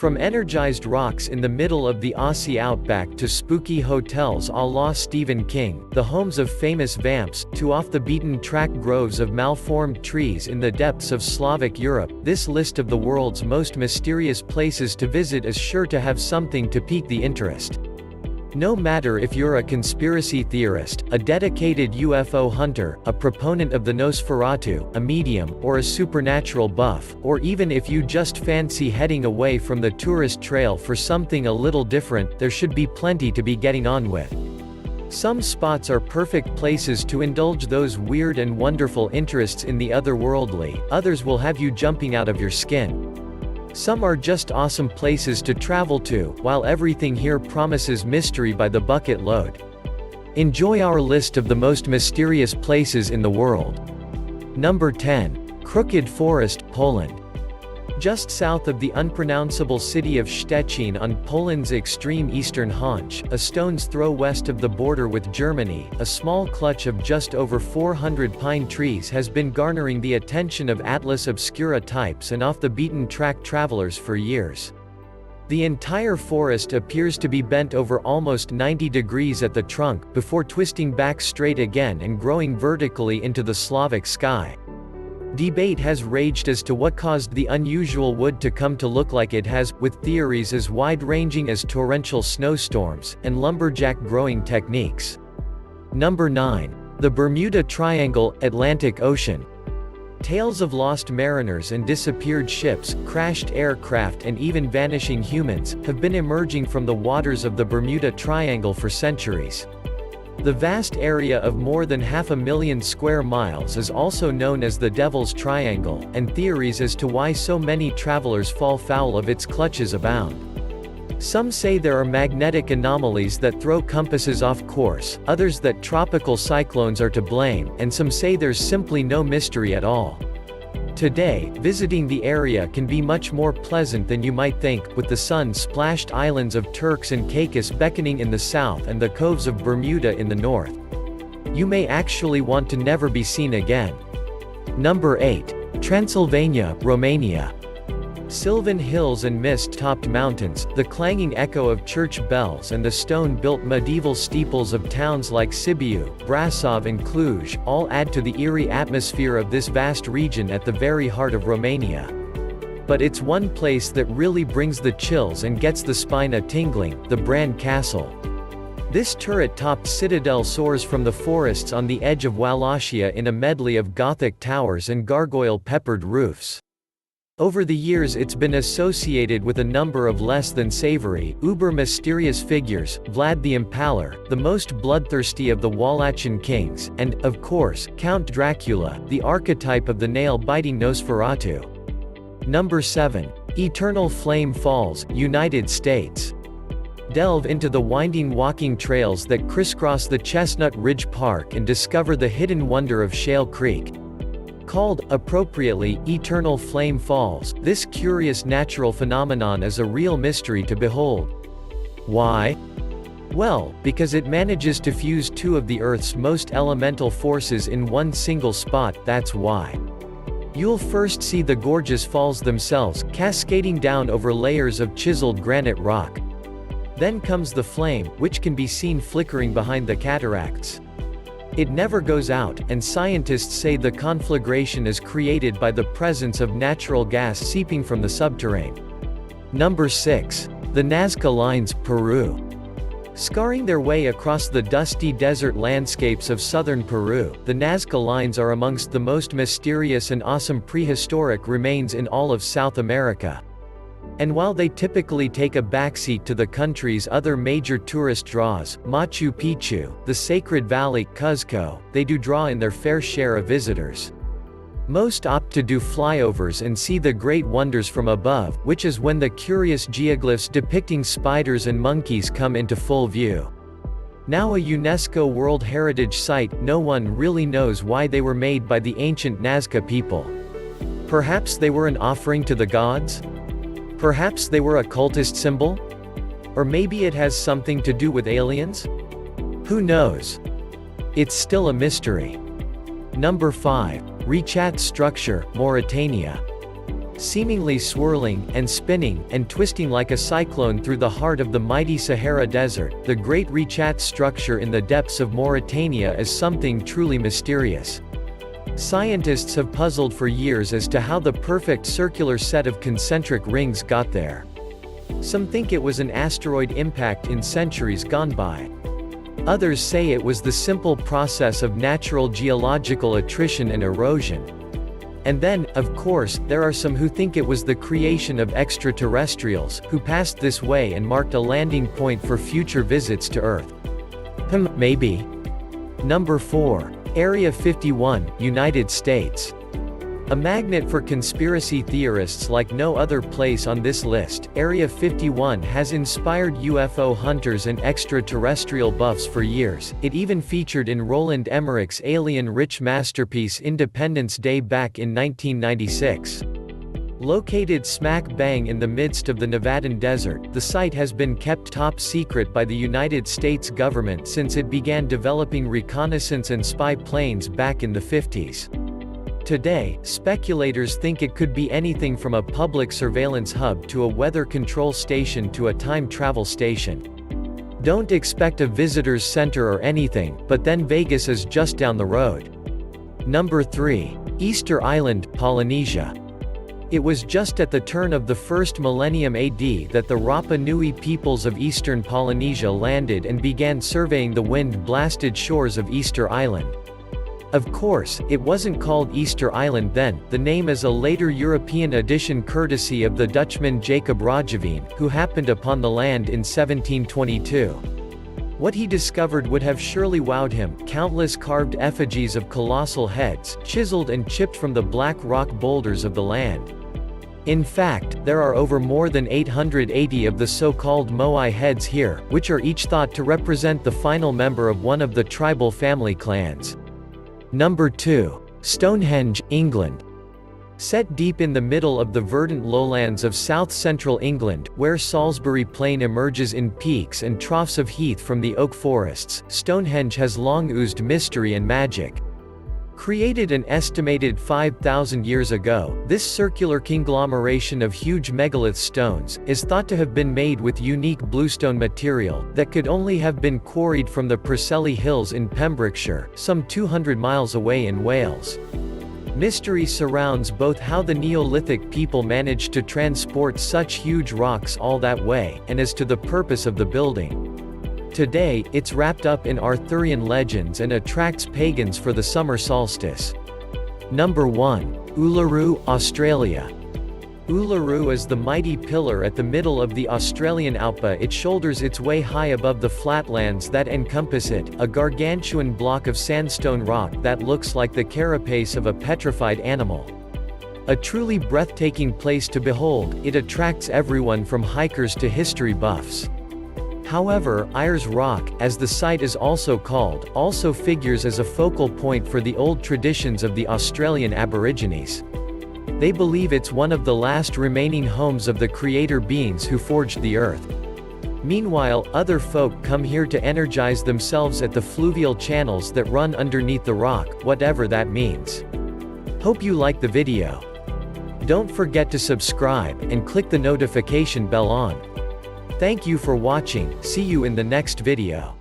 From energized rocks in the middle of the Aussie outback to spooky hotels à la Stephen King, the homes of famous vamps, to off-the-beaten-track groves of malformed trees in the depths of Slavic Europe, this list of the world's most mysterious places to visit is sure to have something to pique the interest. No matter if you're a conspiracy theorist, a dedicated UFO hunter, a proponent of the Nosferatu, a medium, or a supernatural buff, or even if you just fancy heading away from the tourist trail for something a little different, there should be plenty to be getting on with. Some spots are perfect places to indulge those weird and wonderful interests in the otherworldly, others will have you jumping out of your skin. Some are just awesome places to travel to, while everything here promises mystery by the bucket load. Enjoy our list of the most mysterious places in the world. Number 10. Crooked Forest, Poland. Just south of the unpronounceable city of Szczecin on Poland's extreme eastern haunch, a stone's throw west of the border with Germany, a small clutch of just over 400 pine trees has been garnering the attention of Atlas Obscura types and off-the-beaten-track travelers for years. The entire forest appears to be bent over almost 90 degrees at the trunk, before twisting back straight again and growing vertically into the Slavic sky. Debate has raged as to what caused the unusual wood to come to look like it has, with theories as wide-ranging as torrential snowstorms, and lumberjack growing techniques. Number 9. The Bermuda Triangle, Atlantic Ocean. Tales of lost mariners and disappeared ships, crashed aircraft and even vanishing humans, have been emerging from the waters of the Bermuda Triangle for centuries. The vast area of more than 500,000 square miles is also known as the Devil's Triangle, and theories as to why so many travelers fall foul of its clutches abound. Some say there are magnetic anomalies that throw compasses off course, others that tropical cyclones are to blame, and some say there's simply no mystery at all. Today, visiting the area can be much more pleasant than you might think, with the sun-splashed islands of Turks and Caicos beckoning in the south and the coves of Bermuda in the north. You may actually want to never be seen again. Number 8. Transylvania, Romania. Sylvan hills and mist-topped mountains, the clanging echo of church bells and the stone-built medieval steeples of towns like Sibiu, Brasov and Cluj, all add to the eerie atmosphere of this vast region at the very heart of Romania. But it's one place that really brings the chills and gets the spine a-tingling, the Bran Castle. This turret-topped citadel soars from the forests on the edge of Wallachia in a medley of Gothic towers and gargoyle-peppered roofs. Over the years it's been associated with a number of less than savory, uber-mysterious figures, Vlad the Impaler, the most bloodthirsty of the Wallachian kings, and, of course, Count Dracula, the archetype of the nail-biting Nosferatu. Number 7. Eternal Flame Falls, United States. Delve into the winding walking trails that crisscross the Chestnut Ridge Park and discover the hidden wonder of Shale Creek. Called, appropriately, Eternal Flame Falls, this curious natural phenomenon is a real mystery to behold. Why? Well, because it manages to fuse two of the Earth's most elemental forces in one single spot, that's why. You'll first see the gorgeous falls themselves, cascading down over layers of chiseled granite rock. Then comes the flame, which can be seen flickering behind the cataracts. It never goes out, and scientists say the conflagration is created by the presence of natural gas seeping from the subterrane. Number 6. The Nazca Lines, Peru. Scarring their way across the dusty desert landscapes of southern Peru, the Nazca Lines are amongst the most mysterious and awesome prehistoric remains in all of South America. And while they typically take a backseat to the country's other major tourist draws, Machu Picchu, the Sacred Valley, Cuzco, they do draw in their fair share of visitors. Most opt to do flyovers and see the great wonders from above, which is when the curious geoglyphs depicting spiders and monkeys come into full view. Now a UNESCO World Heritage Site, no one really knows why they were made by the ancient Nazca people. Perhaps they were an offering to the gods? Perhaps they were a cultist symbol? Or maybe it has something to do with aliens? Who knows? It's still a mystery. Number 5. Richat Structure, Mauritania. seemingly swirling, and spinning, and twisting like a cyclone through the heart of the mighty Sahara Desert. The Great Richat structure in the depths of Mauritania is something truly mysterious. Scientists have puzzled for years as to how the perfect circular set of concentric rings got there. Some think it was an asteroid impact in centuries gone by. Others say it was the simple process of natural geological attrition and erosion. And then, of course, there are some who think it was the creation of extraterrestrials, who passed this way and marked a landing point for future visits to Earth. Maybe. Number 4. Area 51, United States. A magnet for conspiracy theorists like no other place on this list, Area 51 has inspired UFO hunters and extraterrestrial buffs for years. It even featured in Roland Emmerich's alien-rich masterpiece Independence Day back in 1996. Located smack bang in the midst of the Nevadan desert, the site has been kept top secret by the United States government since it began developing reconnaissance and spy planes back in the 50s. Today, speculators think it could be anything from a public surveillance hub to a weather control station to a time travel station. Don't expect a visitor's center or anything, but then Vegas is just down the road. Number 3. Easter Island, Polynesia. It was just at the turn of the first millennium AD that the Rapa Nui peoples of eastern Polynesia landed and began surveying the wind-blasted shores of Easter Island. Of course, it wasn't called Easter Island then, the name is a later European addition courtesy of the Dutchman Jacob Roggeveen, who happened upon the land in 1722. What he discovered would have surely wowed him: countless carved effigies of colossal heads, chiseled and chipped from the black rock boulders of the land. In fact, there are over more than 880 of the so-called Moai heads here, which are each thought to represent the final member of one of the tribal family clans. Number 2. Stonehenge, England. Set deep in the middle of the verdant lowlands of south-central England, where Salisbury Plain emerges in peaks and troughs of heath from the oak forests, Stonehenge has long oozed mystery and magic. Created an estimated 5,000 years ago, this circular conglomeration of huge megalith stones is thought to have been made with unique bluestone material that could only have been quarried from the Preseli Hills in Pembrokeshire, some 200 miles away in Wales. Mystery surrounds both how the Neolithic people managed to transport such huge rocks all that way, and as to the purpose of the building. Today, it's wrapped up in Arthurian legends and attracts pagans for the summer solstice. Number 1. Uluru, Australia. Uluru is the mighty pillar at the middle of the Australian outback. It shoulders its way high above the flatlands that encompass it, a gargantuan block of sandstone rock that looks like the carapace of a petrified animal. A truly breathtaking place to behold, it attracts everyone from hikers to history buffs. However, Ayers Rock, as the site is also called, also figures as a focal point for the old traditions of the Australian Aborigines. They believe it's one of the last remaining homes of the creator beings who forged the earth. Meanwhile, other folk come here to energize themselves at the fluvial channels that run underneath the rock, whatever that means. Hope you like the video. Don't forget to subscribe, and click the notification bell on. Thank you for watching, see you in the next video.